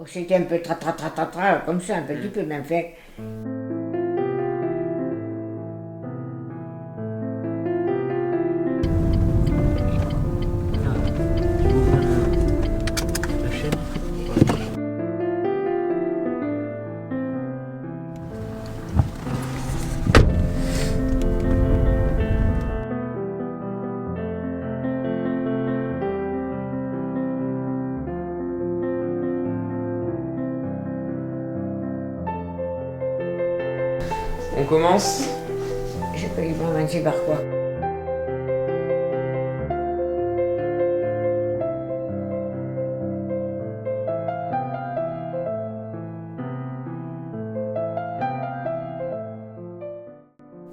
C'était un peu tra, comme ça, un petit peu, même fait. On commence. Je peux commencer par quoi?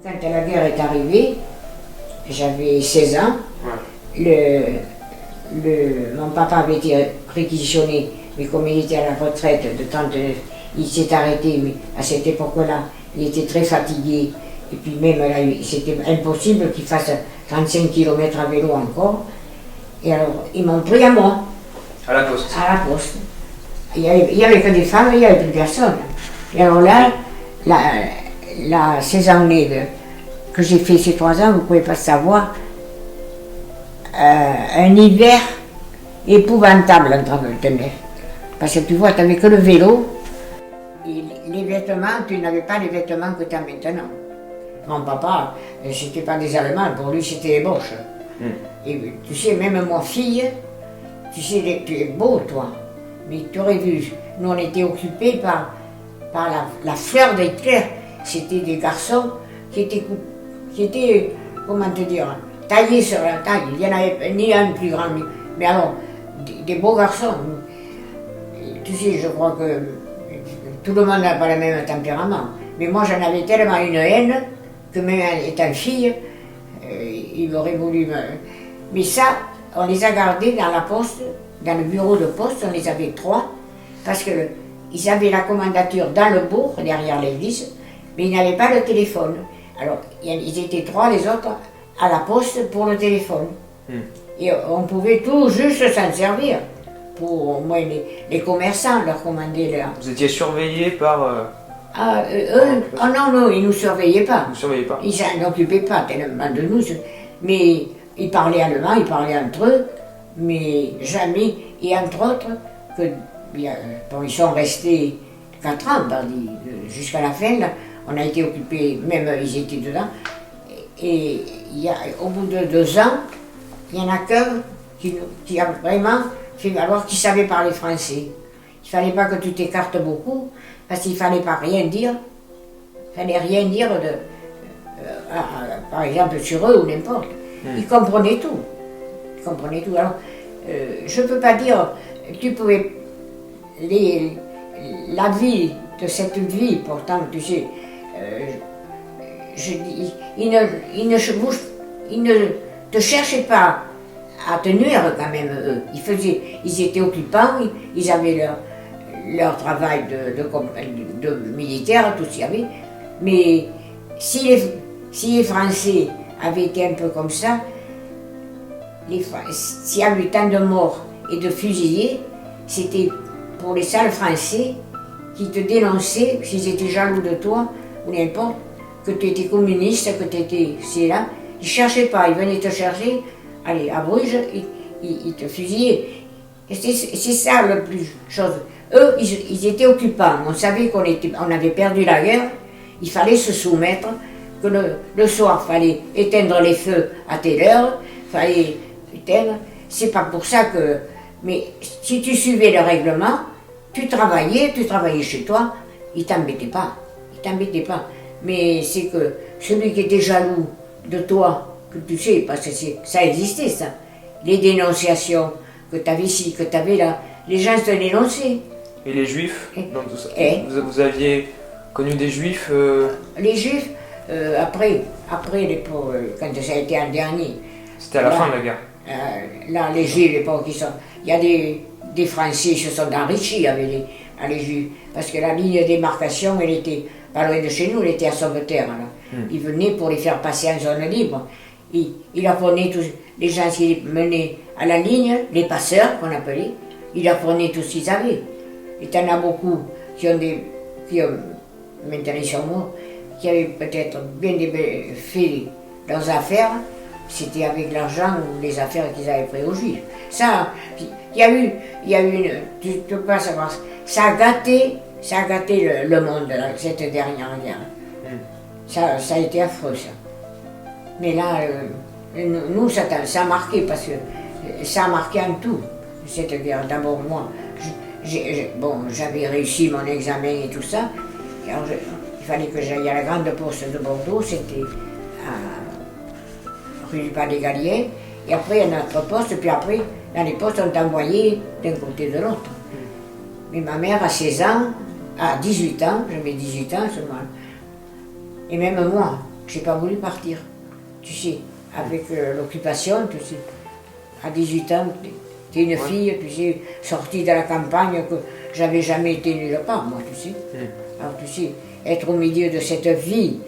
Quand la guerre est arrivée, j'avais 16 ans. Ouais. Mon papa avait été réquisitionné, mais comme il était à la retraite de 39, il s'est arrêté, mais à cette époque-là, il était très fatigué. Et puis même là, c'était impossible qu'il fasse 35 km à vélo encore. Et alors, ils m'ont pris à moi. À la poste. À la poste. Il y avait que des femmes, il n'y avait plus personne. Et alors là, ces années que j'ai fait ces 3 ans, vous ne pouvez pas savoir, un hiver épouvantable en Traveltenay. Parce que tu vois, tu n'avais que le vélo, et les vêtements, tu n'avais pas les vêtements que tu as maintenant. Mon papa, c'était pas des Allemands, pour lui c'était les Boches. Et tu sais, même moi, fille, tu sais, tu es beau toi, mais tu aurais vu, nous on était occupés par la fleur d'Hitler. C'était des garçons qui étaient, comment te dire, taillés sur la taille. Il n'y en avait ni un plus grand, mais alors, des beaux garçons. Et tu sais, je crois que tout le monde n'a pas le même tempérament. Mais moi j'en avais tellement une haine que même étant fille, il aurait voulu me... Mais ça, on les a gardés dans la poste, dans le bureau de poste, on les avait 3, parce qu'ils avaient la commandature dans le bourg, derrière l'église, mais ils n'avaient pas le téléphone. Alors, ils étaient 3, les autres, à la poste pour le téléphone. Et on pouvait tout juste s'en servir, pour au moins les commerçants leur commander leur... Vous étiez surveillé par... oh non, ils ne nous surveillaient pas. Vous ne surveillez pas. Ils s'en occupaient pas tellement de nous, mais ils parlaient allemand, ils parlaient entre eux, mais jamais, et entre autres, ils sont restés 4 ans, jusqu'à la fin, là, on a été occupés, même ils étaient dedans, et au bout de 2 ans, il y en a qu'un qui a vraiment fait valoir qu'il savait parler français. Il ne fallait pas que tu t'écartes beaucoup, parce qu'il ne fallait pas rien dire. Il ne fallait rien dire, par exemple, sur eux ou n'importe. Ils comprenaient tout. Ils comprenaient tout. Alors, je ne peux pas dire, tu pouvais... la vie de cette vie, pourtant, tu sais, ils ne te cherchaient pas à te nuire quand même, eux. Ils étaient occupants, ils avaient leur travail de militaire, tout ce qu'il y avait. Mais si les Français avaient été un peu comme ça, s'il y a eu tant de morts et de fusillés, c'était pour les sales Français qui te dénonçaient, s'ils étaient jaloux de toi, ou n'importe, que tu étais communiste, que tu étais... C'est là, ils ne cherchaient pas, ils venaient te chercher, allez, à Bruges, ils te fusillaient. Et c'est ça le plus chose. Eux, ils étaient occupants, on savait qu'on avait perdu la guerre, il fallait se soumettre, que le soir, il fallait éteindre les feux à telle heure, il fallait éteindre. C'est pas pour ça que... Mais si tu suivais le règlement, tu travaillais chez toi, ils t'embêtaient pas. Mais c'est que celui qui était jaloux de toi, que tu sais, parce que ça existait ça, les dénonciations que tu avais ici, que tu avais là, les gens te dénonçaient. Et les Juifs dans tout ça. Vous aviez connu des Juifs Les Juifs, après quand ça a été en dernier. C'était à la fin de la guerre. Là, les Juifs, l'époque, il y a des Français qui se sont enrichis avec les Juifs. Parce que la ligne de démarcation, elle était pas loin de chez nous, elle était à Sauveterre. Ils venaient pour les faire passer en zone libre. Ils apprenaient tous les gens qui menaient à la ligne, les passeurs qu'on appelait, ils apprenaient tout ce qu'ils avaient. Et t'en as beaucoup qui ont maintenant ils sont morts, qui avaient peut-être bien fait leurs affaires, c'était avec l'argent ou les affaires qu'ils avaient pris aux Juifs. Ça, il y a eu tu peux pas savoir, ça a gâté le monde, là, cette dernière guerre. Ça a été affreux, ça. Mais là, nous, ça a marqué, parce que ça a marqué en tout, cette guerre. D'abord, moi, j'avais réussi mon examen et tout ça. Alors, il fallait que j'aille à la grande poste de Bordeaux, c'était rue du Pas-des-Galiers. Et après, il y a notre poste, puis après, dans les postes, on t'envoyait d'un côté de l'autre. Mais ma mère, à 16 ans, à 18 ans, j'avais 18 ans seulement. Et même moi, je n'ai pas voulu partir. Tu sais, avec l'occupation, tu sais, à 18 ans, tu es une fille, tu sais, sortie de la campagne, que j'avais jamais été nulle part, moi, tu sais. Alors, tu sais, être au milieu de cette vie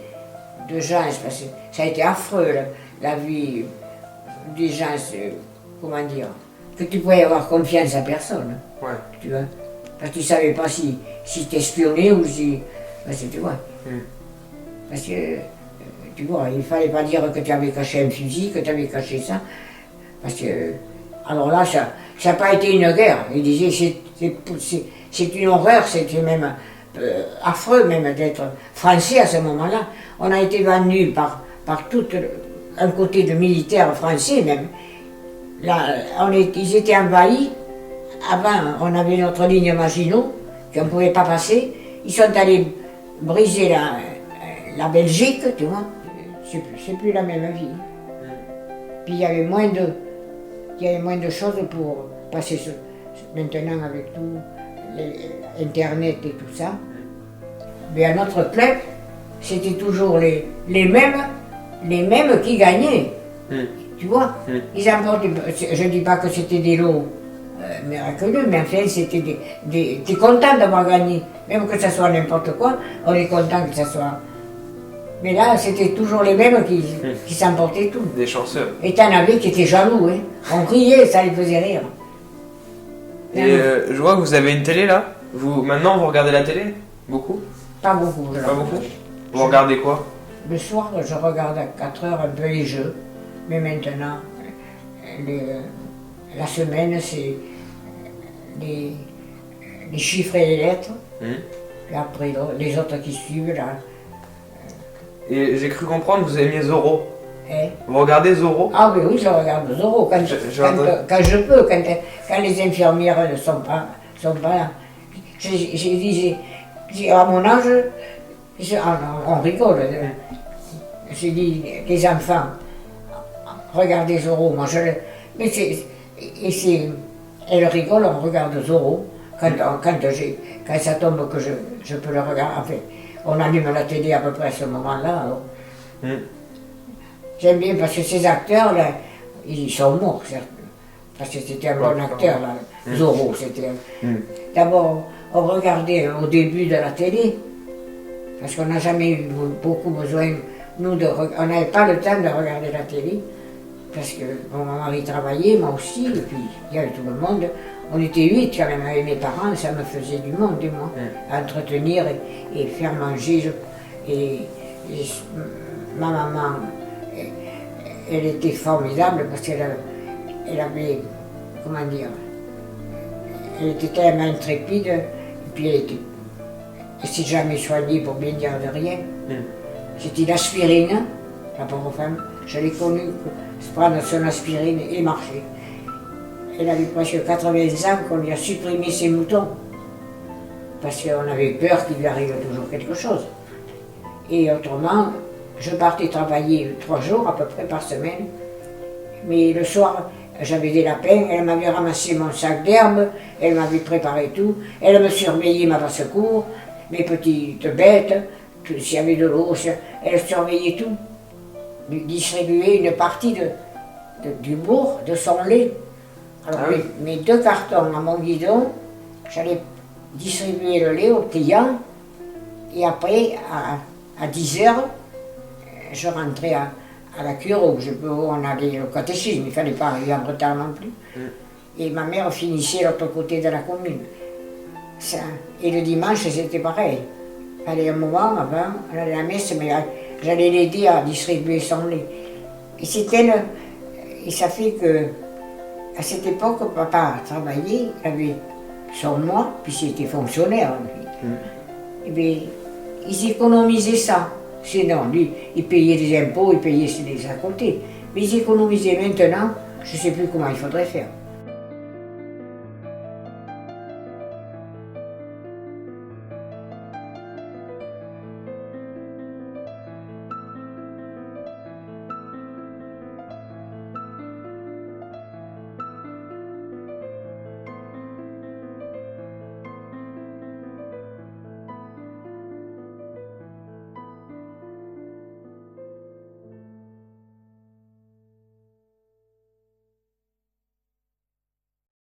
de gens, parce que ça a été affreux, la vie des gens, comment dire, que tu pouvais avoir confiance à personne. Ouais. Tu vois, parce que tu ne savais pas si t'espionnais ou si. Parce que tu vois. Parce que, tu vois, il ne fallait pas dire que tu avais caché un fusil, que tu avais caché ça. Parce que. Alors là, ça n'a pas été une guerre. Il disait c'est une horreur, c'était même affreux même d'être français à ce moment-là. On a été vendu par tout un côté de militaires français même. Là, ils étaient envahis. Avant, on avait notre ligne Maginot, qu'on ne pouvait pas passer. Ils sont allés briser la Belgique, tu vois. C'est plus la même vie. Puis il y avait moins de choses pour passer maintenant avec tout, Internet et tout ça. Mais à notre club, c'était toujours les mêmes qui gagnaient. Tu vois, ils emportaient, je ne dis pas que c'était des lots miraculeux, mais enfin c'était t'es content d'avoir gagné, même que ça soit n'importe quoi, on est content que ça soit. Mais là, c'était toujours les mêmes qui s'emportaient tout. Des chanceux. Et t'en avais qui étaient jaloux, hein. On riait, ça les faisait rire. Et je vois que vous avez une télé là. Maintenant, vous regardez la télé? Beaucoup? Pas beaucoup. Pas beaucoup? Vous regardez quoi? Le soir, je regarde à 4 heures un peu les jeux. Mais maintenant, la semaine, c'est les chiffres et les lettres. Et après, les autres qui suivent, là. Et j'ai cru comprendre que vous aimiez Zorro. Hein? Vous regardez Zorro? Ah oui, je regarde Zorro quand je peux, quand les infirmières ne sont pas là. J'ai dit, à mon âge, on rigole. J'ai dit, les enfants, regardez Zorro. Moi, elle rigole, on regarde Zorro. Quand ça tombe que je peux le regarder. Enfin, on allume la télé à peu près à ce moment-là. J'aime bien parce que ces acteurs-là, ils sont morts, certes. Parce que c'était un bon acteur, là. Zorro, c'était. D'abord, on regardait au début de la télé, parce qu'on n'a jamais eu beaucoup besoin, nous, on n'avait pas le temps de regarder la télé, parce que mon mari travaillait, moi aussi, et puis il y avait tout le monde. On était 8 quand même avec mes parents, ça me faisait du monde, moi, à entretenir et faire manger. Et ma maman, elle était formidable parce qu'elle avait, comment dire, elle était tellement intrépide, et puis elle s'est jamais soignée pour bien dire de rien. C'était l'aspirine, la pauvre femme, je l'ai connue prendre son aspirine et marcher. Elle avait presque 80 ans qu'on lui a supprimé ses moutons, parce qu'on avait peur qu'il lui arrive toujours quelque chose. Et autrement, je partais travailler 3 jours à peu près par semaine, mais le soir, j'avais des lapins, elle m'avait ramassé mon sac d'herbe, elle m'avait préparé tout, elle me surveillait ma basse-cour, mes petites bêtes, s'il y avait de l'eau, elle surveillait tout, distribuait une partie du bourg, de son lait. Alors mes 2 cartons à mon guidon, j'allais distribuer le lait aux clients, et après, à 10 heures, je rentrais à la cure où on allait au catéchisme, il ne fallait pas arriver en retard non plus. Et ma mère finissait de l'autre côté de la commune. Ça. Et le dimanche, c'était pareil. Il fallait un moment avant, on allait à la messe, mais j'allais l'aider à distribuer son lait. Et ça fait que, à cette époque, papa travaillait, il avait son mois, puis il était fonctionnaire, lui. Et bien, ils économisaient ça. Sinon, lui, il payait des impôts, il payait des à côté. Mais ils économisaient maintenant, je ne sais plus comment il faudrait faire.